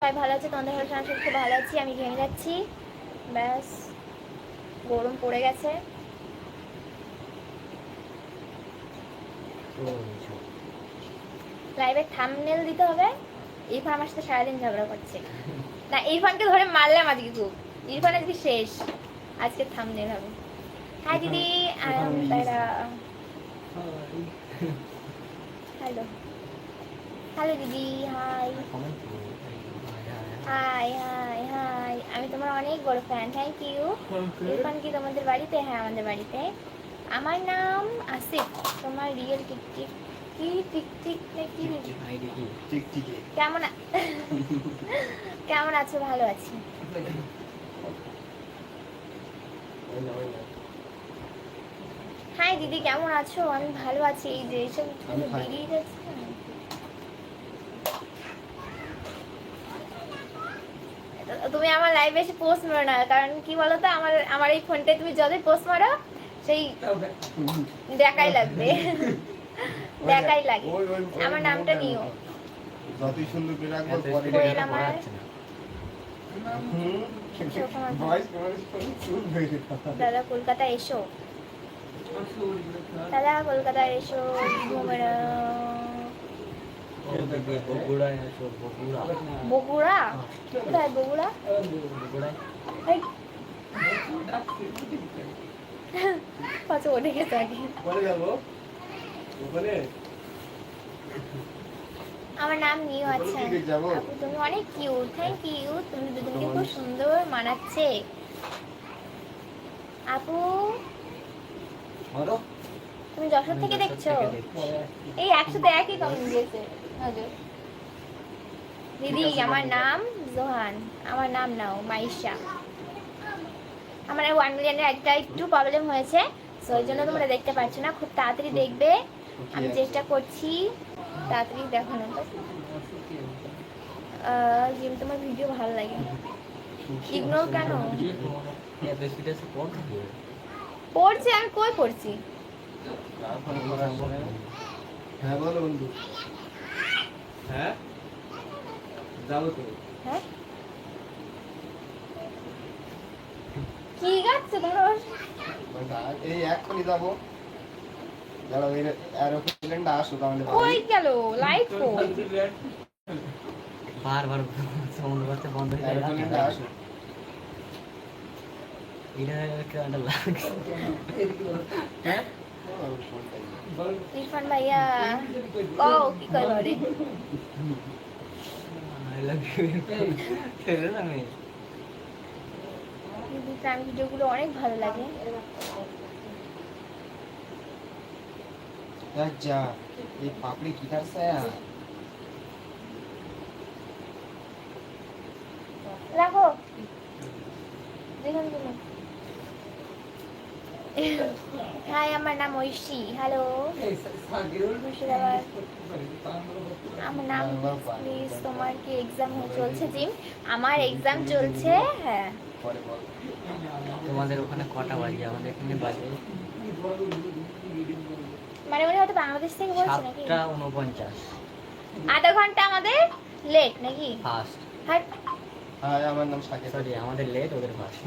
সবাই ভালো আছে, তোমাদের ভালো সংসার খুব ভালো আছি। আমি ঘেমে যাচ্ছি, ব্যাস গরম পড়ে গেছে। লাইভে থাম্বনেল দিতে হবে। ইরফান আমার সাথে সারাদিন ঝগড়া করছে না, ইরফানকে ধরে মারলাম আজকে খুব। ইরফান আজকে শেষ, আজকে থাম্বনেল হবে। হাই দিদি, হ্যালো হ্যালো দিদি, হাই হাই হাই হাই। আমি তোমার অনেক বড় ফ্যান, থ্যাংক ইউ। ইরফান কি তোমাদের বাড়িতে? হ্যাঁ, আমাদের বাড়িতে। আমার নাম আসিফ। তোমার রিয়েল টিকটিক কি টিকটিক নাকি কেমন কেমন আছো? ভালো আছি। হাই দিদি, কেমন আছো? আমি ভালো আছি। এই যে এইসব বেরিয়ে যাচ্ছে না। তুমি আমার লাইভে এসে পোস্ট মারো না, কারণ কি বলতো, আমার এই ফোনটায় তুমি যতই পোস্ট মারো সেই দেখাই লাগবে। দেখাই লাগে। আমার নামটা নিও। যতই সুন্দর করে রাখবো পরে কোয়েল আমার দাদা কলকাতা এসো, দাদা কলকাতা এসো। বগুড়া? কোথায় বগুড়া? কত ওঠে গেছে আগে। আমার নাম নিউ আছে। আপু তুমি অনেক কিউট, থ্যাংক ইউ। তুমি দুজনকে খুব সুন্দর মানাচ্ছে আপু। তুমি যশোর থেকে দেখছো? এই একসাথে একই কমেন্ট দিয়েছে দিদি। আমার নাম জোহান, আমার নাম নাও মাইশা। আমার 1 মিলিয়নের একটা একটু প্রবলেম হয়েছে, সো ওই জন্য তোমরা দেখতে পাচ্ছ না। খুব তাড়াতাড়ি দেখবে, আমি চেষ্টা করছি তাড়াতাড়ি দেখানো। জিম, তোমার ভিডিও ভালো লাগে, ইগনোর কেন পড়ছি? আমি কই পড়ছি? হ্যাঁ বলো বন্ধু। হ্যাঁ যাবো তো। হ্যাঁ কি গাচ্ছে তোমরা? এই এক্ষুনি যাবো। যারা ওই এরোপ্লেনটা আসো তাহলে। কই গেল লাইট? কই বারবার সাউন্ড করতে বন্ধ হয়ে যায়। এরোপ্লেনটা আসো। এটা একটা লাগছে। হ্যাঁ ইরফান ভাইয়া ও কি কই বলে? I love you. তেরে না আমি দিদি প্রাণ ভিডিওগুলো অনেক ভালো লাগে। যা এই পাপড়ি কি করছে? রাখো দেখুন তুমি। হাই, আমার নাম ঐশী। হ্যালো মুর্শিদাবাদ। আমার নাম প্লিজ। তোমার কি এক্সাম চলছে জিম? আমার এক্সাম চলছে, হ্যাঁ। তোমাদের ওখানে কটা বাজে? আমাদের এখানে বাজে মানে মনে হয়তো বাংলাদেশ থেকে বলছো নাকি? 7:49। আধা ঘন্টা আমাদের লেট নাকি? ফার্স্ট। হ্যাঁ আমার নাম সাকিব। সরি, আমাদের লেট, ওদের ফার্স্ট।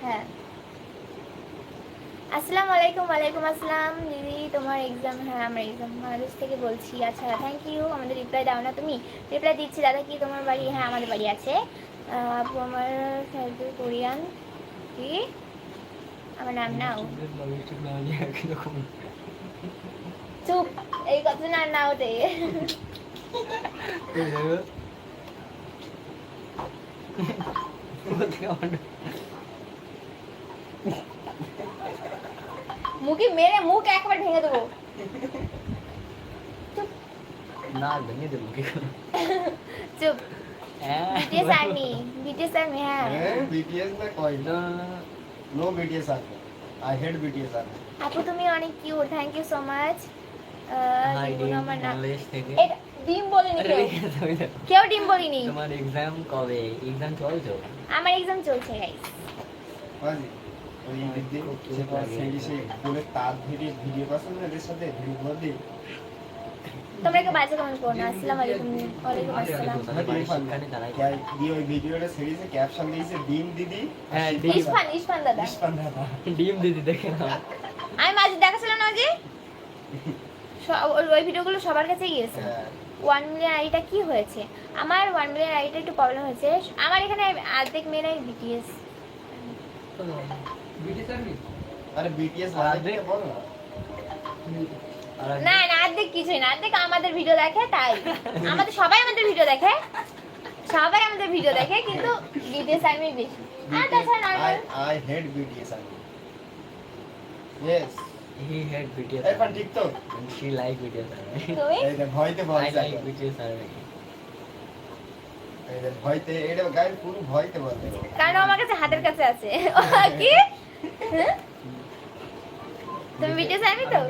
হ্যাঁ। আসসালামু আলাইকুম। ওয়ালাইকুম আসসালাম দিদি, তোমার এক্সাম? হ্যাঁ, আমার এক্সাম। বাংলাদেশ থেকে বলছি। আচ্ছা, থ্যাংক ইউ। আমাদের রিপ্লাই দাও না তুমি? রিপ্লাই দিচ্ছি। দাদা কি তোমার বাড়ি? হ্যাঁ, আমাদের বাড়ি আছে। আপু আমার কোরিয়ান। কি আমার নাম নাও? চুপ, এই কথা না নাও দে। মুখে মেরে মুখ একবার ভেঙে দেবো। না ভেঙে দেবো কি করে? চুপ। BTS army, BTS army. হ্যাঁ বিটিএস না কই না, no BTS army. I hate BTS army. আপু তুমি অনেক cute, thank you so much. আমার নাম বাংলাদেশ থেকে। ডিম বলিনি কেউ, ডিম বলিনি। তোমার এক্সাম কবে? এক্সাম চলছে? আমার এক্সাম চলছে গাইস। বাজি ওই দিদি সে বলে তার ভিডিও পাস না এর সাথে ভিডিও করে তোমরা কেউ বাজে কমেন্ট করো না। আসসালামু আলাইকুম। ওয়ালাইকুম আসসালাম। ये ওই ভিডিওটা সিরিজে ক্যাপশন দিয়েছে ডিম দিদি হ্যাঁ, ডিম। ইরফান দাদা। ইসপান দাদা ডিম দিদি দেখে না। আমি মাঝে দেখাছিলাম না যে ওই ভিডিওগুলো সবার কাছেই গিয়েছে। হ্যাঁ। 1 মিলিয়ন আইডিটা কি হয়েছে? আমার 1 মিলিয়ন আইডিটা একটু প্রবলেম হয়েছে। আমার এখানে অর্ধেক মেয়েরাই বিটিএস। আরে বিটিএস বাদে বল না আর না না, অর্ধেক কিছুই না, অর্ধেক আমাদের ভিডিও দেখে তাই। আমাদের সবাই আমাদের ভিডিও দেখে, সবাই আমাদের ভিডিও দেখে, কিন্তু বিটিএস আর্মি বেশি। আর তাছাড়া I normal. I hate BTS army. Yes. he hate BTS এখন ঠিক তো and she like BTS তুমি এই যে ভয়তে I বলছে like BTS এই যে ভয়তে এটা গাইড পুরো ভয়তে বলতে কারণ আমার কাছে হাতের কাছে আছে। কি হ্যাঁ? তুমি বিটিএস আর্মি তো?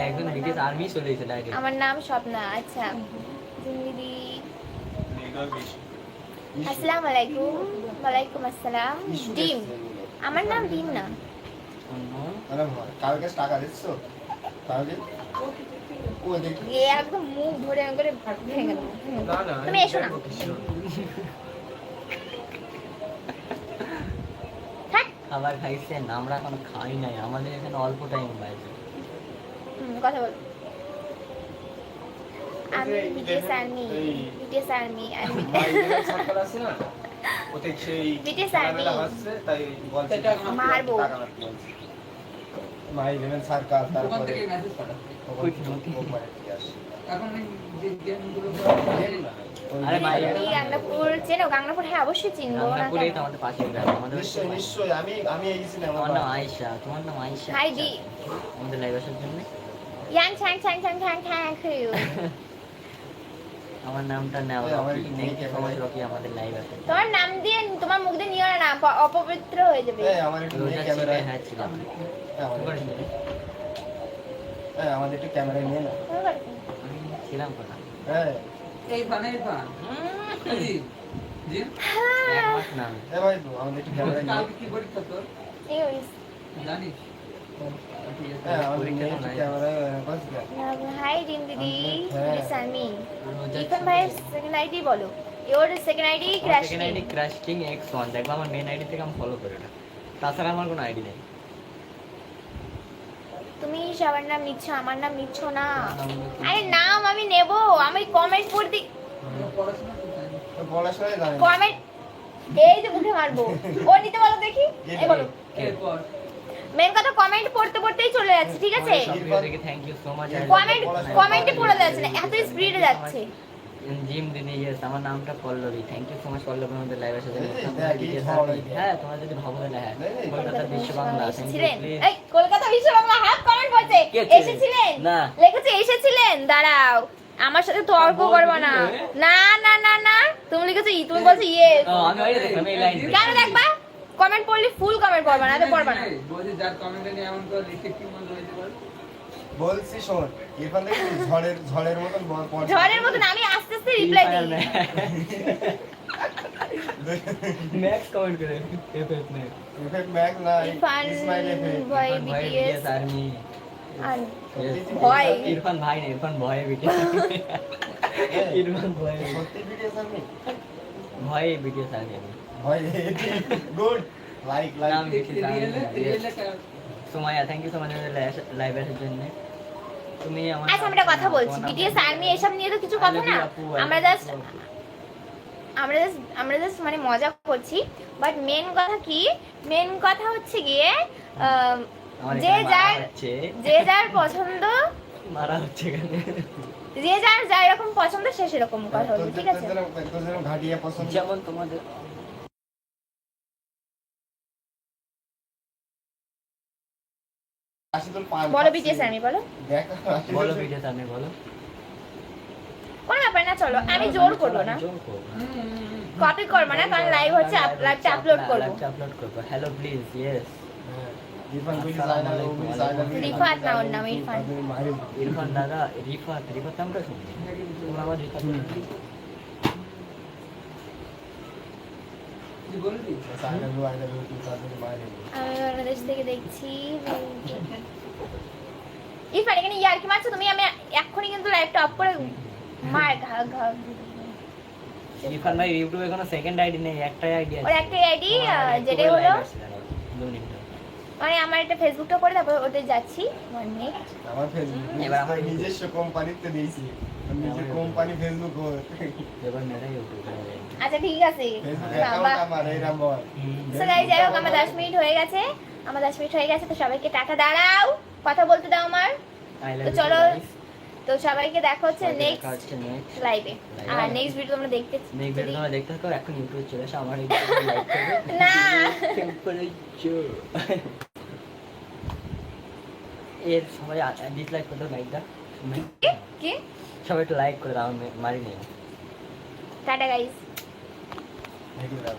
একজন BTS আর্মি চলে এসেছে ডাইরেক্ট। আমার নাম স্বপ্না। আচ্ছা দিদি। আসসালামু আলাইকুম। ওয়ালাইকুম আসসালাম। ডিম। আমার নাম ডিম না। আরে ভাই কালকে টাকা দিছো তাহলে ও দেখি এ একদম মুখ ধরে এমন করে ভেঙে দেবো। তুমি এসো না। থাক। খাবার খাইছেন? আমরা এখনো খাই নাই, আমাদের এখানে অল্প টাইম বাজে। কথা বল। আমি বিটিএস আর্মি। BTS army. আমি মাইকেল সরকার আছে না ওতে সেই BTS army। খেলামেলা হচ্ছে তাই বলছে মারবো। মাইকেল সরকার ওখান তারপরে থেকে মেসেজ পাঠাও। এখন যে গেমগুলো আরে ভাই, তুমি গাংনাপুর চেনো? গাংনাপুর হ্যাঁ অবশ্যই চিনবো না রান্নাপুরেই তো কেন? আমাদের পাশের গ্রাম। আমাদের নিশ্চয় নিশ্চয় আমি এসেছিলাম আমার নাম আয়েশা। তোমার নাম আয়েশা? হাই ডি। আমাদের লাইভ আসার জন্য। ইয়াং ছ্যাং ছ্যাং ছ্যাং ছ্যাং ছ্যাং খুইউ। আমার নামটা নাও এই আমার Rocky. Thank you so much Rocky আমাদের লাইভ আসে। তোমার নাম দিয়ে তোমার মুখ দিয়ে নিও না, অপবিত্র হয়ে যাবে। এই আমার একটু রোজা ক্যামেরা ছিল, হ্যাঁ ছিলাম। আমাদের একটু ক্যামেরা নিয়ে না তুমি করো। আমি ছিলাম কোথায়? হ্যাঁ এই বানাই বান জি জি এক মাস না। এ ভাই আমাদের একটু ক্যামেরা নিয়ে কালকে কি পরীক্ষা তোর এই ওই। জানিস হ্যাঁ আমাদের নিয়ে একটু ক্যামেরা বাস গা হাই ডিম দিদি। হ্যাঁ। BTS army. রোজা ইরফান ভাই সেকেন্ড আইডি বলো। ওর second ID crash. Second ID crashing x1 দেখবা, আমার মেন আইডি থেকে আমি ফলো করি না, তাছাড়া আমার কোনো আইডি নেই। তুমি সবার নাম নিচ্ছ, আমার নাম নিচ্ছ না। আরে নাম আমি নেব, আমি কমেন্ট পড়তে পড়াশোনা কোথায় তো পড়াশোনায় জানি না। কমেন্ট এই যে মুখে মারবো। ও নিতে বলো দেখি। এই বলো। এরপর মেন কথা কমেন্ট পড়তে পড়তেই চলে যাচ্ছে, ঠিক আছে? Thank you so much. কমেন্টে পড়ে যাচ্ছে না, এত স্পিডে যাচ্ছে। জিম দিদি ইয়েস, আমার নামটা Pallavi. Thank you so much Pallavi আমাদের লাইভ আসার জন্য। হ্যাঁ তোমরা যদি ভাবো তাহলে হ্যাঁ, কলকাতার বিশ্ব বাংলা। থ্যাংক ইউ এসেছিলেন? প্লিজ। এই কলকাতা বিশ্ব বাংলা হাফ কমেন্ট করছে। কে ছিলেন? এসেছিলেন? না। লেখেছে এসেছিলেন। দাঁড়াও, আমার সাথে তর্ক করবো না। না না না না, তুমি লিখেছো তুমি বলছো ইয়েস। ও আমি ওই দেখলাম এই লাইন। কেন দেখবা? কমেন্ট পড়লে ফুল কমেন্ট পড়বা না, তো পড়বা না। বলছি যার কমেন্টে নিয়ে এমন করে লিখে কি মনে হয়েছে বল বলছি শোন ইরফান দেখি ঝড়ের মতন পড়ছে ঝড়ের মতন আমি আস্তে আস্তে রিপ্লাই দিই। ম্যাক্স কমেন্ট করে এফএফ নে। ইফেক্ট ম্যাক না ইরফান ইসমাইল এফেক্ট ভাই ইরফান ভাই বিটিএস বিটিএস আর্মি। আর Yes. ভয়। ইরফান ভাই না, ইরফান ভয়ে বিটিএস। ইরফান ভয়ে সত্যি ভিডিও সামনে ভয়ে বিটিএস আর্মি। ভাই গুড লাইক নাম লাইক BTS army, রিয়েলে yes. রিয়েলে Sumaiya thank you so much live আসার জন্য। তুমি আমার আচ্ছা আমি একটা কথা বলছি, বিটিএস আর্মি এসব নিয়ে তো কিছু কথা না। আমরা জাস্ট মানে মজা করছি, বাট মেন কথা কি, মেন কথা হচ্ছে গিয়ে যে যার পছন্দ, মারা হচ্ছে এখানে। যে যার যা এরকম পছন্দ সে সেরকম কথা বলবে, ঠিক আছে? তোর যেন ঘাটিয়া পছন্দ যেমন তোমাদের আশিদুল পান বলো বিটিএস আর্মি বলো। দেখ বলো বিটিএস আর্মি বলো। কোনো ব্যাপার না, চলো আমি জোর করবো না, জোর করবো না। কপি করবো না, কারণ লাইভ হচ্ছে, লাইভটা আপলোড করবো। লাইভটা আপলোড করবো। Hello please yes. ইরফান গুলি জায়না ওমি জায়না রিফাত না, ওর নাম ইরফান। ইরফান দাদা, রিফাত নামটা শুনছি। তোমরা আমার রিফাত কি বলবি জায়না লু আইনা লু তুই তাদের মারে আমি বাংলাদেশ থেকে দেখছি। ইরফান এখানে ইয়ার কি মারছো তুমি? আমি এক্ষুনি কিন্তু লাইভটা অফ করে মার ইরফান ভাই ইউটিউবে কোনো সেকেন্ড আইডি নেই, একটাই আইডি আছে। ওর একটাই আইডি যেটা হলো মানে আমার একটা ফেসবুকটা করে তারপর ওতে যাচ্ছি 1 মিনিট। আমার ফেসবুক এবার আমার নিজস্ব কোম্পানিতে দিয়েছি, নিজের কোম্পানি ফেসবুক ওর। এবার মেরা ইউটিউবে আচ্ছা ঠিক আছে। ফেসবুক না, অ্যাকাউন্ট বাহ। আমার এই নাম্বার। So guys, যাই হোক আমার 10 মিনিট হয়ে গেছে, আমার 10 মিনিট হয়ে গেছে, তো সবাইকে টাটা দাঁড়াও কথা বলতে দাও আমার। আই লাভ তো ইউ চলো, গাইস। তো সবাইকে দেখা হচ্ছে নেক্সট নেক্সট লাইভে। আর নেক্সট ভিডিও তোমরা দেখতে ভিডিও তোমরা দেখতে থাকো, এখন ইউটিউবে চলে এসো আমার ইউটিউবে লাইক করবে না এর সবাই ডিসলাইক করে দাও লাইকটা, কি সবাই একটু লাইক করে দাও, মারি নেই। Tata guys. দেখি দাও।